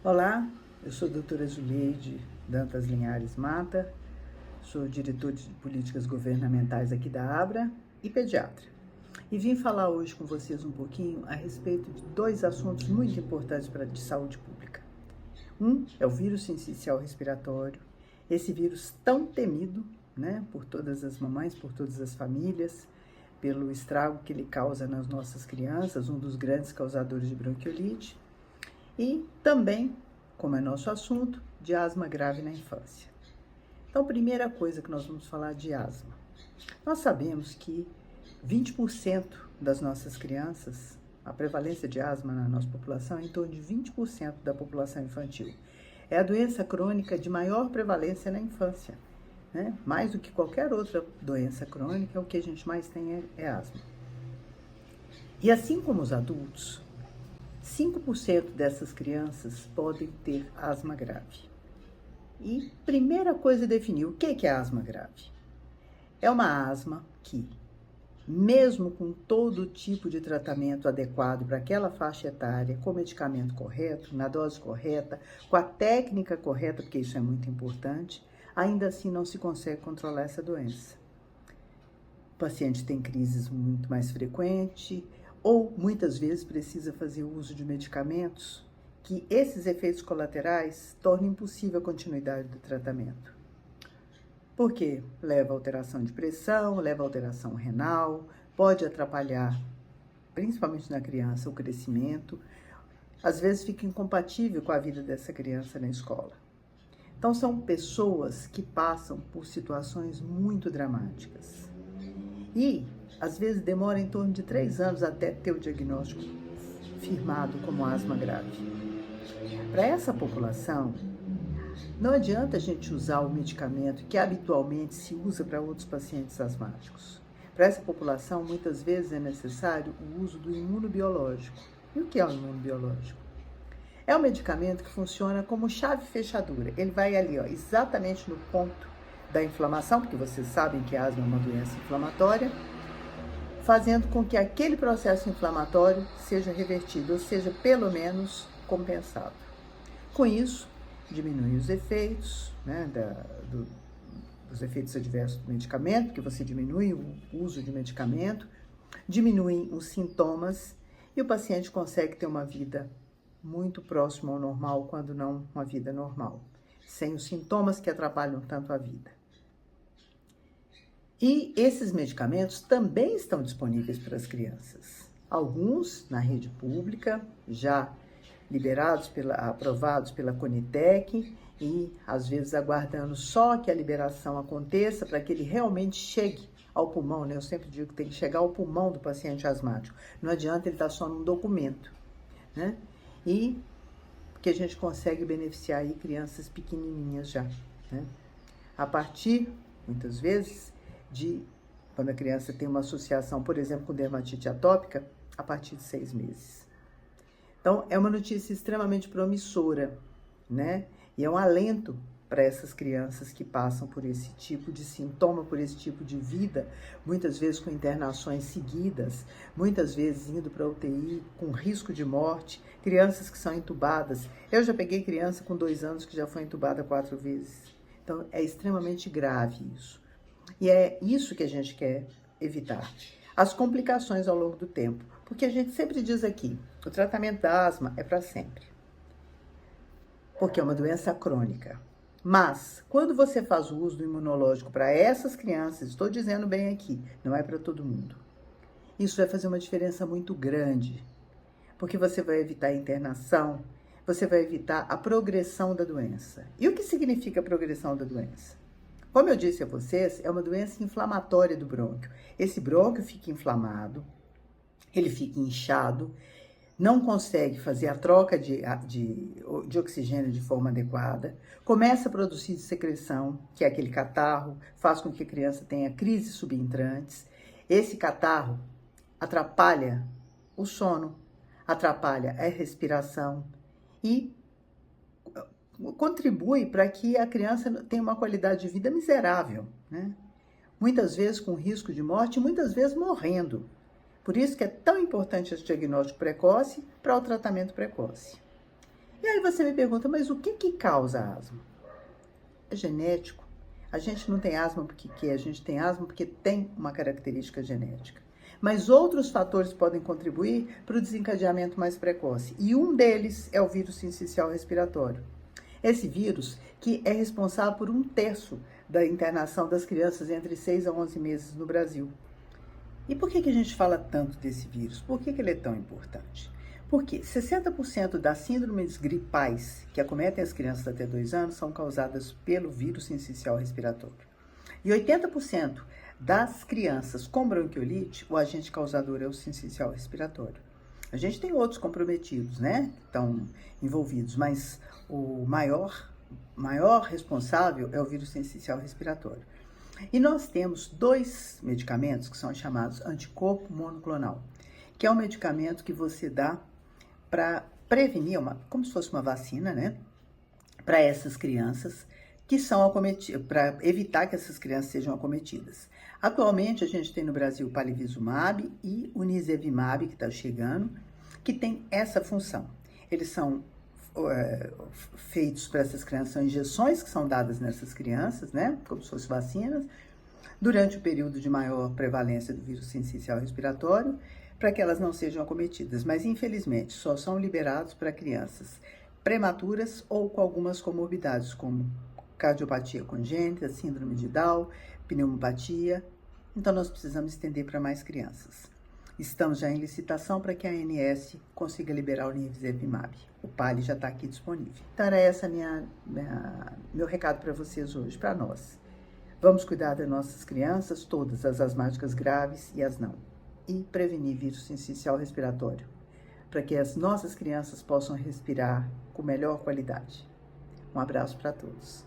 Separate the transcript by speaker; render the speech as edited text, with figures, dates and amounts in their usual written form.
Speaker 1: Olá, eu sou a doutora Zuleide Dantas Linhares Mata, sou diretor de políticas governamentais aqui da Abra e pediatra. E vim falar hoje com vocês um pouquinho a respeito de dois assuntos muito importantes para de saúde pública. Um é o vírus sincicial respiratório, esse vírus tão temido, por todas as mamães, por todas as famílias, pelo estrago que ele causa nas nossas crianças, um dos grandes causadores de bronquiolite. E também, como é nosso assunto, de asma grave na infância. Então, primeira coisa que nós vamos falar de asma. Nós sabemos que 20% das nossas crianças, a prevalência de asma na nossa população é em torno de 20% da população infantil. É a doença crônica de maior prevalência na infância, Mais do que qualquer outra doença crônica, o que a gente mais tem é asma. E assim como os adultos, 5% dessas crianças podem ter asma grave. E primeira coisa é definir o que é asma grave. É uma asma que, mesmo com todo tipo de tratamento adequado para aquela faixa etária, com o medicamento correto, na dose correta, com a técnica correta, porque isso é muito importante, ainda assim não se consegue controlar essa doença. O paciente tem crises muito mais frequentes, ou muitas vezes precisa fazer uso de medicamentos que esses efeitos colaterais tornam impossível a continuidade do tratamento. Porque leva a alteração de pressão, leva a alteração renal, pode atrapalhar, principalmente na criança, o crescimento, às vezes fica incompatível com a vida dessa criança na escola. Então são pessoas que passam por situações muito dramáticas. E às vezes demora em torno de 3 anos até ter o diagnóstico firmado como asma grave. Para essa população, não adianta a gente usar o medicamento que habitualmente se usa para outros pacientes asmáticos. Para essa população, muitas vezes é necessário o uso do imunobiológico. E o que é o imunobiológico? É um medicamento que funciona como chave fechadura. Ele vai ali, exatamente no ponto da inflamação, porque vocês sabem que a asma é uma doença inflamatória, fazendo com que aquele processo inflamatório seja revertido, ou seja, pelo menos compensado. Com isso, diminui os efeitos, dos efeitos adversos do medicamento, porque você diminui o uso de medicamento, diminuem os sintomas e o paciente consegue ter uma vida muito próxima ao normal, quando não uma vida normal, sem os sintomas que atrapalham tanto a vida. E esses medicamentos também estão disponíveis para as crianças. Alguns na rede pública, já aprovados pela Conitec e às vezes aguardando só que a liberação aconteça para que ele realmente chegue ao pulmão, Eu sempre digo que tem que chegar ao pulmão do paciente asmático. Não adianta ele estar só num documento, E que a gente consegue beneficiar aí crianças pequenininhas já, A partir, muitas vezes, quando a criança tem uma associação, por exemplo, com dermatite atópica, a partir de 6 meses. Então, é uma notícia extremamente promissora, E é um alento para essas crianças que passam por esse tipo de sintoma, por esse tipo de vida, muitas vezes com internações seguidas, muitas vezes indo para a UTI com risco de morte, crianças que são entubadas. Eu já peguei criança com 2 anos que já foi entubada 4 vezes. Então, é extremamente grave isso. E é isso que a gente quer evitar. As complicações ao longo do tempo. Porque a gente sempre diz aqui, o tratamento da asma é para sempre. Porque é uma doença crônica. Mas, quando você faz o uso do imunológico para essas crianças, estou dizendo bem aqui, não é para todo mundo. Isso vai fazer uma diferença muito grande. Porque você vai evitar a internação, você vai evitar a progressão da doença. E o que significa a progressão da doença? Como eu disse a vocês, é uma doença inflamatória do brônquio. Esse brônquio fica inflamado, ele fica inchado, não consegue fazer a troca de oxigênio de forma adequada, começa a produzir secreção, que é aquele catarro, faz com que a criança tenha crises subentrantes. Esse catarro atrapalha o sono, atrapalha a respiração e contribui para que a criança tenha uma qualidade de vida miserável, Muitas vezes com risco de morte, muitas vezes morrendo. Por isso que é tão importante esse diagnóstico precoce para o tratamento precoce. E aí você me pergunta, mas o que causa asma? É genético. A gente não tem asma porque quer, a gente tem asma porque tem uma característica genética. Mas outros fatores podem contribuir para o desencadeamento mais precoce. E um deles é o vírus sincicial respiratório. Esse vírus que é responsável por 1/3 da internação das crianças entre 6 a 11 meses no Brasil. E por que a gente fala tanto desse vírus? Por que ele é tão importante? Porque 60% das síndromes gripais que acometem as crianças até 2 anos são causadas pelo vírus sincicial respiratório. E 80% das crianças com bronquiolite, o agente causador é o sincicial respiratório. A gente tem outros comprometidos, né, que estão envolvidos, mas o maior responsável é o vírus sincicial respiratório. E nós temos 2 medicamentos que são chamados anticorpo monoclonal, que é um medicamento que você dá para prevenir, como se fosse uma vacina, né, para essas crianças que são acometidas, para evitar que essas crianças sejam acometidas. Atualmente, a gente tem no Brasil o palivizumab e o nirsevimab, que está chegando, que tem essa função. Eles são feitos para essas crianças, são injeções que são dadas nessas crianças, né, como se fossem vacinas, durante o período de maior prevalência do vírus sincicial respiratório, para que elas não sejam acometidas. Mas, infelizmente, só são liberados para crianças prematuras ou com algumas comorbidades, como cardiopatia congênita, síndrome de Down, pneumopatia. Então, nós precisamos estender para mais crianças. Estamos já em licitação para que a ANS consiga liberar o nirsevimab. O PALI já está aqui disponível. Então, era essa meu recado para vocês hoje, para nós. Vamos cuidar das nossas crianças, todas, as asmáticas graves e as não. E prevenir vírus sincicial respiratório, para que as nossas crianças possam respirar com melhor qualidade. Um abraço para todos.